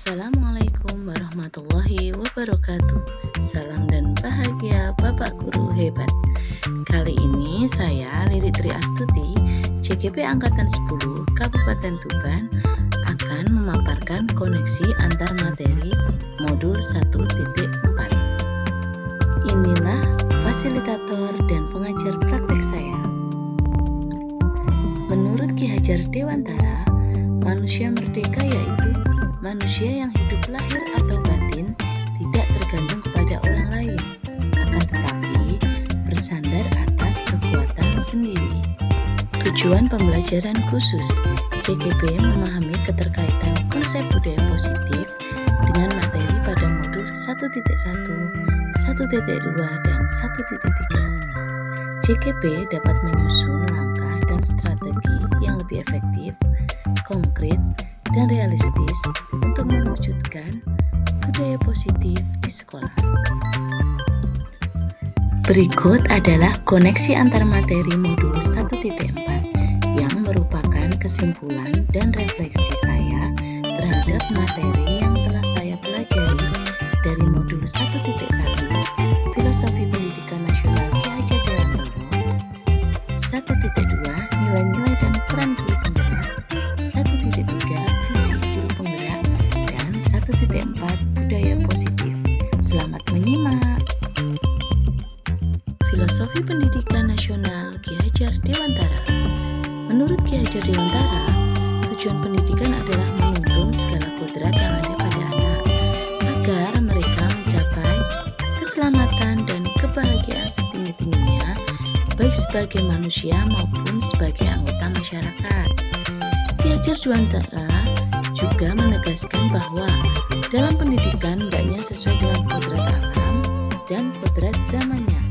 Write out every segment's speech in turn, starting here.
Assalamualaikum warahmatullahi wabarakatuh. Salam dan bahagia Bapak Guru hebat. Kali ini saya Lili Tri Astuti, CGP Angkatan 10 Kabupaten Tuban akan memaparkan koneksi antar materi modul 1.4. Inilah fasilitator dan pengajar praktek saya. Menurut Ki Hajar Dewantara, manusia merdeka yaitu manusia yang hidup lahir atau batin tidak tergantung kepada orang lain, akan tetapi bersandar atas kekuatan sendiri. Tujuan pembelajaran khusus CGP memahami keterkaitan konsep budaya positif dengan materi pada modul 1.1, 1.2, dan 1.3. CGP dapat menyusun langkah dan strategi yang lebih efektif, konkret, dan realistis untuk mewujudkan budaya positif di sekolah. Berikut adalah koneksi antar materi modul 1.4 yang merupakan kesimpulan dan refleksi saya terhadap materi yang telah saya pelajari dari modul 1.1 Filosofi Pendidikan Nasional Ki Hajar Dewantara, 1.2 Nilai-nilai dan peran guru penggerak, 1.3 Visi guru penggerak, dan 1.4 Budaya positif. Selamat menyimak. Filosofi Pendidikan Nasional Ki Hajar Dewantara. Menurut Ki Hajar Dewantara, tujuan pendidikan adalah menuntun segala kodrat yang ada pada anak agar mereka mencapai keselamatan dan kebahagiaan setinggi-tingginya, baik sebagai manusia maupun sebagai anggota masyarakat. Ki Hajar Dewantara juga menegaskan bahwa dalam pendidikan hendaknya sesuai dengan kodrat alam dan kodrat zamannya,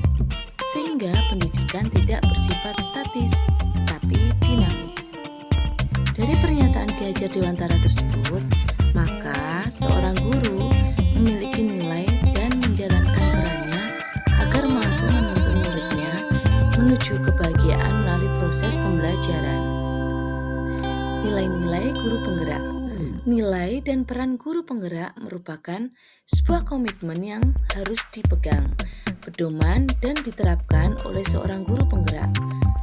sehingga pendidikan tidak bersifat statis, tetapi dinamis. Dari pernyataan Ki Hajar Dewantara tersebut, maka seorang guru memiliki nilai dan menjalankan perannya agar mampu menuntun muridnya menuju kebahagiaan melalui proses pembelajaran. Nilai-nilai guru penggerak. Nilai dan peran guru penggerak merupakan sebuah komitmen yang harus dipegang, pedoman dan diterapkan oleh seorang guru penggerak,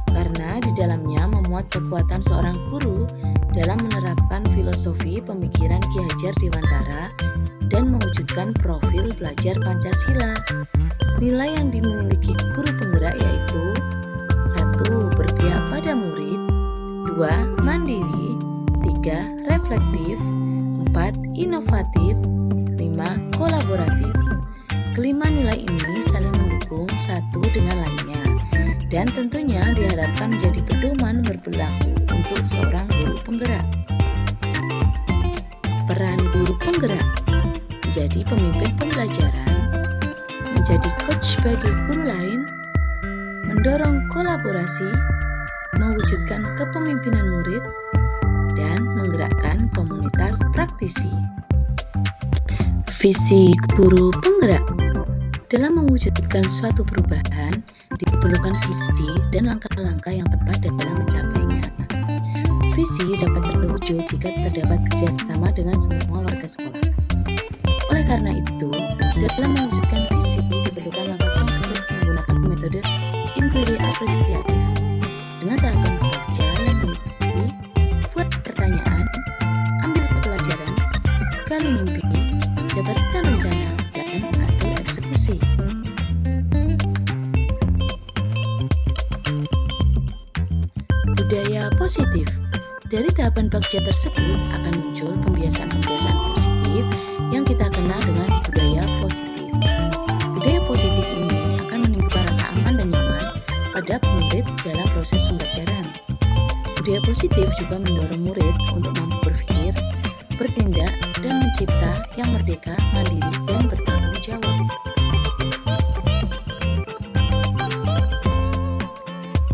karena di dalamnya memuat kekuatan seorang guru dalam menerapkan filosofi pemikiran Ki Hajar Dewantara dan mewujudkan profil belajar Pancasila. Nilai yang dimiliki guru penggerak yaitu 1. Berpihak pada murid, 2. Mandiri, 3. Reflektif, 4. Inovatif, 5. Kolaboratif. Kelima nilai ini saling mendukung satu dengan lainnya dan tentunya diharapkan menjadi pedoman berlaku untuk seorang guru penggerak. Peran guru penggerak menjadi pemimpin pembelajaran, menjadi coach bagi guru lain, mendorong kolaborasi, mewujudkan kepemimpinan murid, dan menggerakkan komunitas praktisi. Visi guru penggerak. Dalam mewujudkan suatu perubahan, diperlukan visi dan langkah-langkah yang tepat dalam mencapainya. Visi dapat terwujud jika terdapat kerjasama dengan semua warga sekolah. Oleh karena itu, dalam mewujudkan visi diperlukan langkah konkret menggunakan metode inquiry apresiatif dengan tahapan bekerja yang meliputi buat pertanyaan, ambil pelajaran, gali mimpi, jabarkan rencana, dan atur eksekusi. Budaya positif. Dari tahapan bagja tersebut akan muncul pembiasaan-pembiasaan positif yang kita kenal dengan budaya positif. Budaya positif ini akan menimbulkan rasa aman dan nyaman pada murid dalam proses pembelajaran. Budaya positif juga mendorong murid untuk mampu berpikir, bertindak, dan mencipta yang merdeka, mandiri, dan bertanggung jawab.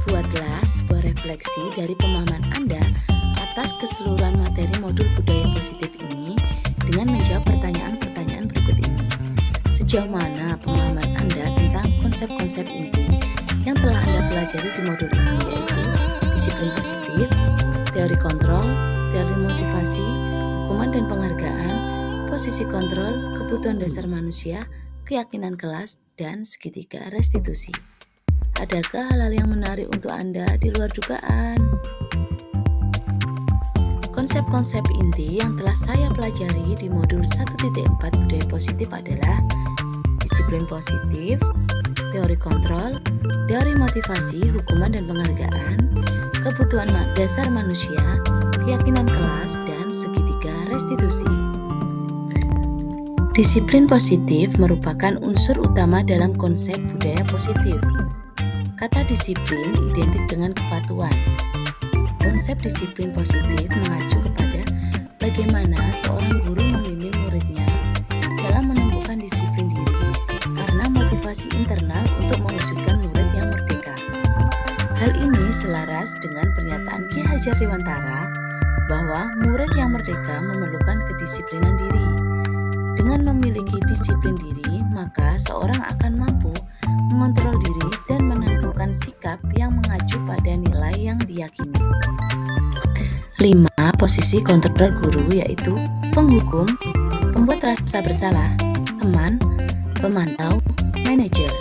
Buatlah sebuah refleksi dari pemahaman Anda atas keseluruhan materi modul budaya positif ini dengan menjawab pertanyaan-pertanyaan berikut ini. Sejauh mana pemahaman Anda tentang konsep-konsep inti yang telah Anda pelajari di modul ini, yaitu disiplin positif, teori kontrol, teori motivasi, hukuman dan penghargaan, posisi kontrol, kebutuhan dasar manusia, keyakinan kelas, dan segitiga restitusi. Adakah hal-hal yang menarik untuk Anda di luar dugaan? Konsep-konsep inti yang telah saya pelajari di modul 1.4 budaya positif adalah disiplin positif, teori kontrol, teori motivasi, hukuman dan penghargaan, kebutuhan dasar manusia, keyakinan kelas, dan segitiga restitusi. Disiplin positif merupakan unsur utama dalam konsep budaya positif. Kata disiplin identik dengan kepatuhan. Konsep disiplin positif mengacu kepada bagaimana seorang guru membimbing muridnya dalam menumbuhkan disiplin diri karena motivasi internal untuk mewujudkan murid yang merdeka. Hal ini selaras dengan pernyataan Ki Hajar Dewantara bahwa murid yang merdeka memerlukan kedisiplinan diri. Dengan memiliki disiplin diri, maka seorang akan mampu mengontrol diri dan menentukan sikap yang mengacu pada nilai yang diyakini. 5. Posisi kontrol guru yaitu penghukum, pembuat rasa bersalah, teman, pemantau, manajer.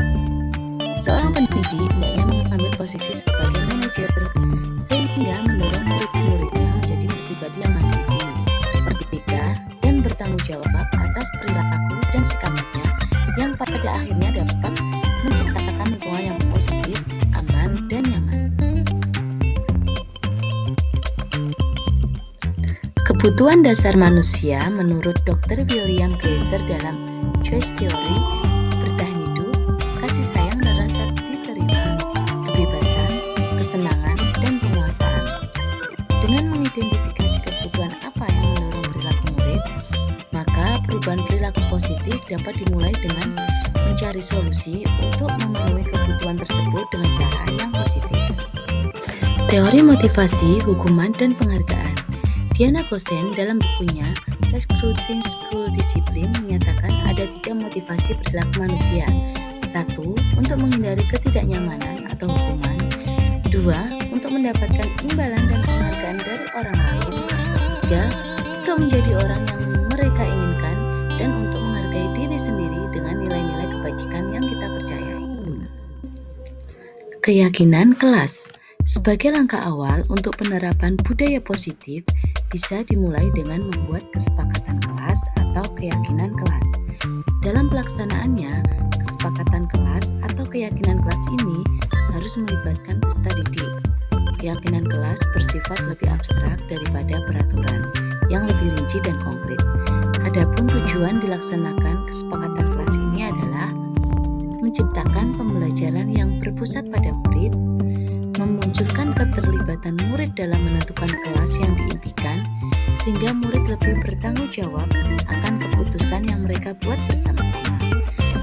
Seorang pendidik hendaknya mengambil posisi sebagai manajer sehingga mendorong murid-muridnya menjadi pribadi yang mandiri, merdeka, dan bertanggung jawab atas perilaku dan sikapnya yang pada akhirnya dapat menciptakan lingkungan yang positif, aman, dan nyaman. Kebutuhan dasar manusia menurut Dr. William Glasser dalam Choice Theory, bertahan hidup, kasih sayang dan rasa diterima, kebebasan, kesenangan, dan penguasaan. Dengan mengidentifikasi kebutuhan apa yang mendorong perilaku murid, maka perubahan perilaku positif dapat dimulai dengan mencari solusi untuk memenuhi kebutuhan tersebut dengan cara yang positif. Teori motivasi, hukuman, dan penghargaan. Diana Gosen dalam bukunya Recruiting School Discipline menyatakan ada 3 motivasi perilaku manusia. 1. Untuk menghindari ketidaknyamanan atau hukuman. 2. Untuk mendapatkan imbalan dan penghargaan dari orang lain. 3. Untuk menjadi orang yang mereka inginkan dan untuk menghargai diri sendiri dengan nilai-nilai kebajikan yang kita percayai. Keyakinan kelas. Sebagai langkah awal untuk penerapan budaya positif, bisa dimulai dengan membuat kesepakatan kelas atau keyakinan kelas. Dalam pelaksanaannya, kesepakatan kelas atau keyakinan kelas ini harus melibatkan peserta didik. Keyakinan kelas bersifat lebih abstrak daripada peraturan yang lebih rinci dan konkret. Adapun tujuan dilaksanakan kesepakatan kelas ini adalah menciptakan pembelajaran yang berpusat pada murid, memunculkan keterlibatan murid dalam menentukan kelas yang diimpikan, sehingga murid lebih bertanggung jawab akan keputusan yang mereka buat bersama-sama,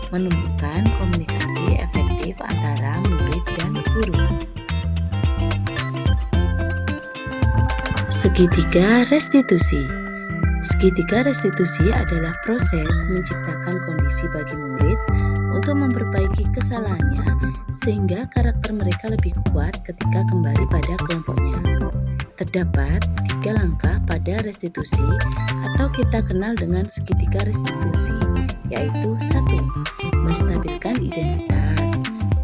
menumbuhkan komunikasi efektif antara murid dan guru. Segitiga restitusi. Segitiga restitusi adalah proses menciptakan kondisi bagi murid untuk memperbaiki kesalahannya sehingga karakter mereka lebih kuat ketika kembali pada kelompoknya. Terdapat 3 langkah pada restitusi atau kita kenal dengan segitiga restitusi, yaitu 1. Menstabilkan identitas,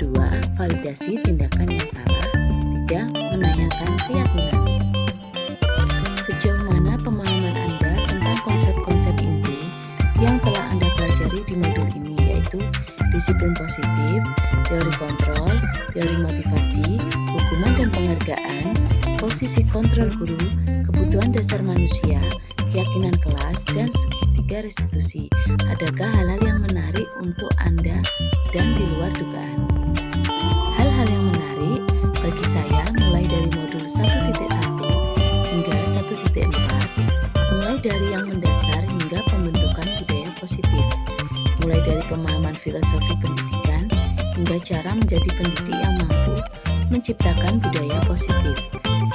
2. Validasi tindakan yang salah, 3. Menanyakan keyakinan. Sejauh mana pemahaman Anda tentang konsep-konsep inti yang telah Anda pelajari di modul ini, yaitu disiplin positif, teori kontrol, teori motivasi, hukuman dan penghargaan, posisi kontrol guru, kebutuhan dasar manusia, keyakinan kelas, dan segitiga restitusi. Adakah hal-hal yang menarik untuk Anda dan di luar dugaan? Hal-hal yang menarik bagi saya mulai dari modul 1.1 hingga 1.4, mulai dari yang mendasar hingga pembentukan budaya positif, mulai dari pemahaman filosofi pendidikan hingga cara menjadi pendidik yang mampu menciptakan budaya positif.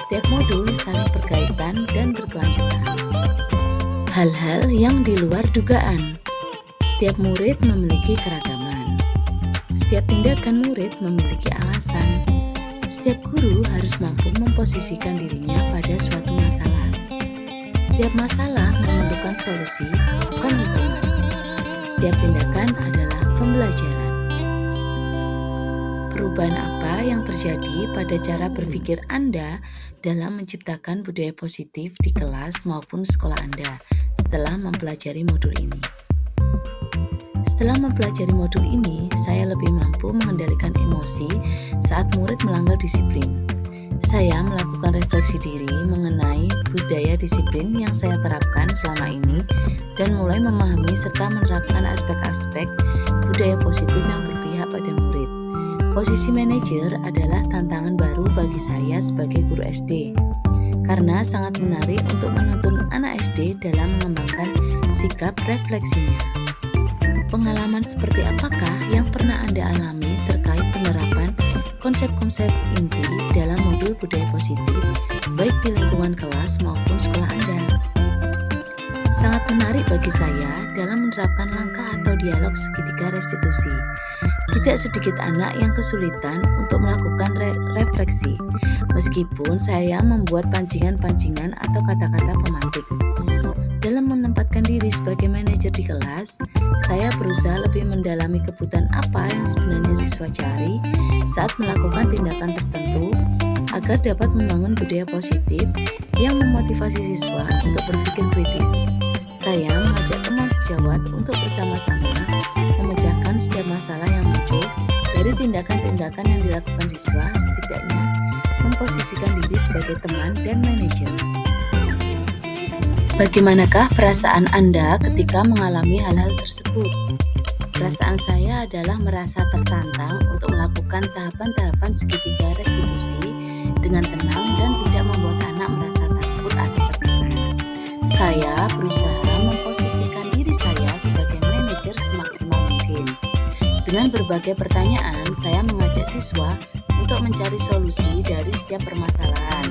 Setiap modul saling berkaitan dan berkelanjutan. Hal-hal yang di luar dugaan. Setiap murid memiliki keragaman. Setiap tindakan murid memiliki alasan. Setiap guru harus mampu memposisikan dirinya pada suatu masalah. Setiap masalah memerlukan solusi, bukan hukuman. Setiap tindakan adalah pembelajaran. Perubahan apa yang terjadi pada cara berpikir Anda dalam menciptakan budaya positif di kelas maupun sekolah Anda setelah mempelajari modul ini? Setelah mempelajari modul ini, saya lebih mampu mengendalikan emosi saat murid melanggar disiplin. Saya melakukan refleksi diri mengenai budaya disiplin yang saya terapkan selama ini dan mulai memahami serta menerapkan aspek-aspek budaya positif yang berpihak pada murid. Posisi manajer adalah tantangan baru bagi saya sebagai guru SD, karena sangat menarik untuk menuntun anak SD dalam mengembangkan sikap refleksinya. Pengalaman seperti apakah yang pernah Anda alami terkait penerapan konsep-konsep inti dalam modul budaya positif, baik di lingkungan kelas maupun sekolah Anda? Sangat menarik bagi saya dalam menerapkan langkah atau dialog segitiga restitusi. Tidak sedikit anak yang kesulitan untuk melakukan refleksi, meskipun saya membuat pancingan-pancingan atau kata-kata pemantik. Dalam menempatkan diri sebagai manajer di kelas, saya berusaha lebih mendalami kebutuhan apa yang sebenarnya siswa cari saat melakukan tindakan tertentu agar dapat membangun budaya positif yang memotivasi siswa untuk berpikir kritis. Saya mengajak teman sejawat untuk bersama-sama memecahkan setiap masalah yang muncul dari tindakan-tindakan yang dilakukan siswa, setidaknya memposisikan diri sebagai teman dan manajer. Bagaimanakah perasaan Anda ketika mengalami hal-hal tersebut? Perasaan saya adalah merasa tertantang untuk melakukan tahapan-tahapan segitiga restitusi dengan tenang dan tidak membuat anak merasa takut atau tertekan. Saya berusaha memposisikan diri saya sebagai manajer semaksimal mungkin. Dengan berbagai pertanyaan, saya mengajak siswa untuk mencari solusi dari setiap permasalahan,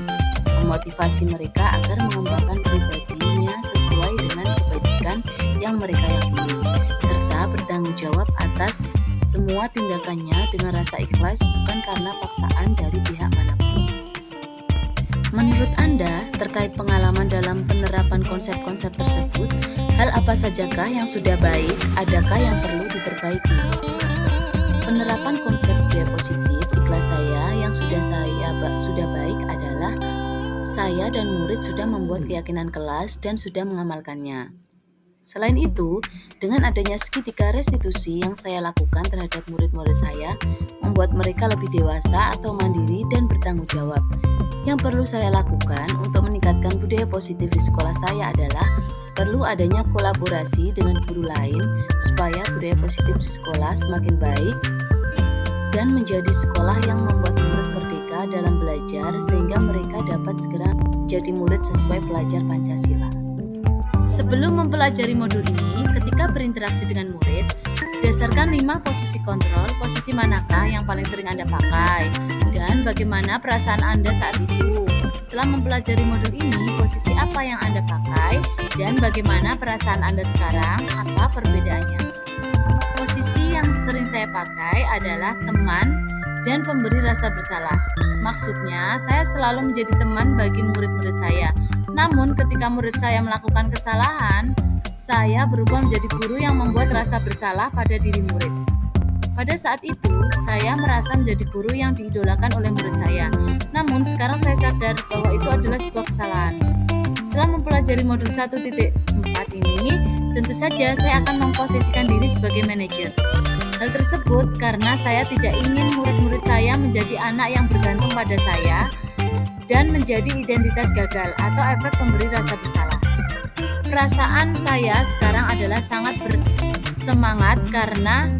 memotivasi mereka agar mengembangkan pribadinya sesuai dengan kebajikan yang mereka yakini, serta bertanggung jawab atas semua tindakannya dengan rasa ikhlas, bukan karena paksaan dari pihak manapun. Menurut Anda, terkait pengalaman dalam penerapan konsep-konsep tersebut, hal apa sajakah yang sudah baik, adakah yang perlu diperbaiki? Penerapan konsep budaya positif di kelas saya yang sudah baik adalah saya dan murid sudah membuat keyakinan kelas dan sudah mengamalkannya. Selain itu, dengan adanya segitiga restitusi yang saya lakukan terhadap murid-murid saya, membuat mereka lebih dewasa atau mandiri dan bertanggung jawab. Yang perlu saya lakukan untuk meningkatkan budaya positif di sekolah saya adalah perlu adanya kolaborasi dengan guru lain supaya budaya positif di sekolah semakin baik dan menjadi sekolah yang membuat murid merdeka dalam belajar sehingga mereka dapat segera jadi murid sesuai pelajar Pancasila. Sebelum mempelajari modul ini, ketika berinteraksi dengan murid, berdasarkan 5 posisi kontrol, posisi manakah yang paling sering Anda pakai, dan bagaimana perasaan Anda saat itu. Setelah mempelajari modul ini, posisi apa yang Anda pakai, dan bagaimana perasaan Anda sekarang, apa perbedaannya. Posisi yang sering saya pakai adalah teman dan pemberi rasa bersalah. Maksudnya, saya selalu menjadi teman bagi murid-murid saya. Namun, ketika murid saya melakukan kesalahan, saya berubah menjadi guru yang membuat rasa bersalah pada diri murid. Pada saat itu, saya merasa menjadi guru yang diidolakan oleh murid saya. Namun, sekarang saya sadar bahwa itu adalah sebuah kesalahan. Setelah mempelajari modul 1.4 ini, tentu saja saya akan memposisikan diri sebagai manajer. Hal tersebut karena saya tidak ingin murid-murid saya menjadi anak yang bergantung pada saya dan menjadi identitas gagal atau efek pemberi rasa bersalah. Perasaan saya sekarang adalah sangat bersemangat karena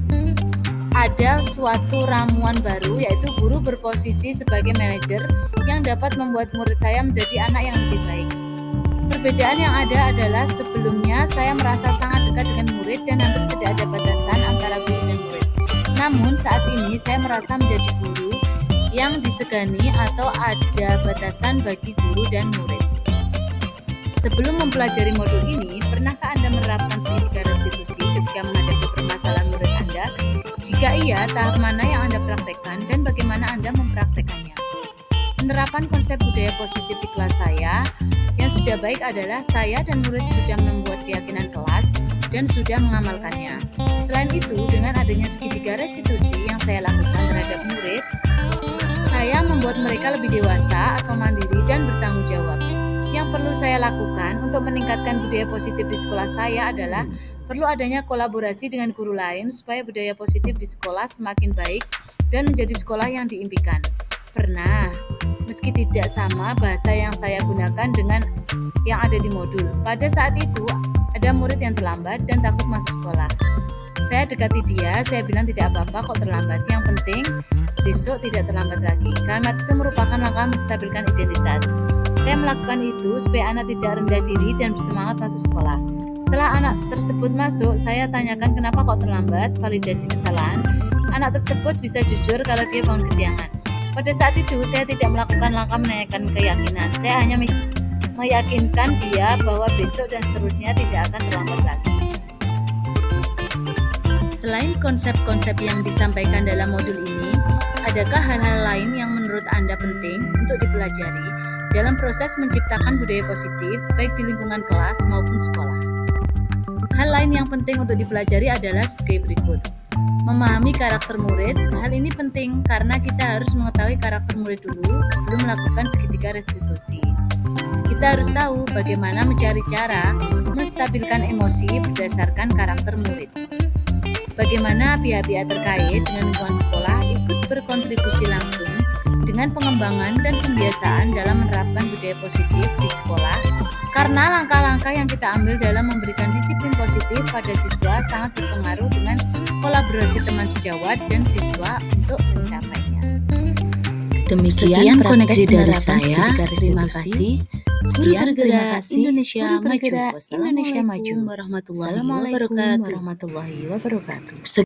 ada suatu ramuan baru, yaitu guru berposisi sebagai manajer yang dapat membuat murid saya menjadi anak yang lebih baik. Perbedaan yang ada adalah sebelumnya saya merasa sangat dekat dengan murid dan hampir tidak ada batasan antara guru dan murid. Namun saat ini saya merasa menjadi guru yang disegani atau ada batasan bagi guru dan murid. Sebelum mempelajari modul ini, pernahkah Anda menerapkan segitiga restitusi ketika menghadapi permasalahan murid Anda? Jika iya, tahap mana yang Anda praktekkan dan bagaimana Anda mempraktekannya? Penerapan konsep budaya positif di kelas saya yang sudah baik adalah saya dan murid sudah membuat keyakinan dan sudah mengamalkannya. Selain itu, dengan adanya segitiga restitusi yang saya lakukan terhadap murid, saya membuat mereka lebih dewasa atau mandiri dan bertanggung jawab. Yang perlu saya lakukan untuk meningkatkan budaya positif di sekolah saya adalah perlu adanya kolaborasi dengan guru lain supaya budaya positif di sekolah semakin baik dan menjadi sekolah yang diimpikan. Pernah, meski tidak sama bahasa yang saya gunakan dengan yang ada di modul. Pada saat itu, ada murid yang terlambat dan takut masuk sekolah. Saya dekati dia, saya bilang tidak apa-apa kok terlambat. Yang penting, besok tidak terlambat lagi. Kalimat itu merupakan langkah menstabilkan identitas. Saya melakukan itu supaya anak tidak rendah diri dan bersemangat masuk sekolah. Setelah anak tersebut masuk, saya tanyakan kenapa kok terlambat, validasi kesalahan. Anak tersebut bisa jujur kalau dia bangun kesiangan. Pada saat itu, saya tidak melakukan langkah menanyakan keyakinan. Saya hanya meyakinkan dia bahwa besok dan seterusnya tidak akan terlambat lagi. Selain konsep-konsep yang disampaikan dalam modul ini, adakah hal-hal lain yang menurut Anda penting untuk dipelajari dalam proses menciptakan budaya positif baik di lingkungan kelas maupun sekolah? Hal lain yang penting untuk dipelajari adalah sebagai berikut. Memahami karakter murid. Hal ini penting karena kita harus mengetahui karakter murid dulu sebelum melakukan segitiga restitusi. Kita harus tahu bagaimana mencari cara menstabilkan emosi berdasarkan karakter murid. Bagaimana pihak-pihak terkait dengan lingkungan sekolah ikut berkontribusi langsung dengan pengembangan dan pembiasaan dalam menerapkan budaya positif di sekolah, karena langkah-langkah yang kita ambil dalam memberikan disiplin positif pada siswa sangat berpengaruh dengan kolaborasi teman sejawat dan siswa untuk mencapainya. Demikian koneksi dari saya. Terima kasih. Sekian, terima kasih. Indonesia Maju. Wassalamualaikum warahmatullahi wabarakatuh.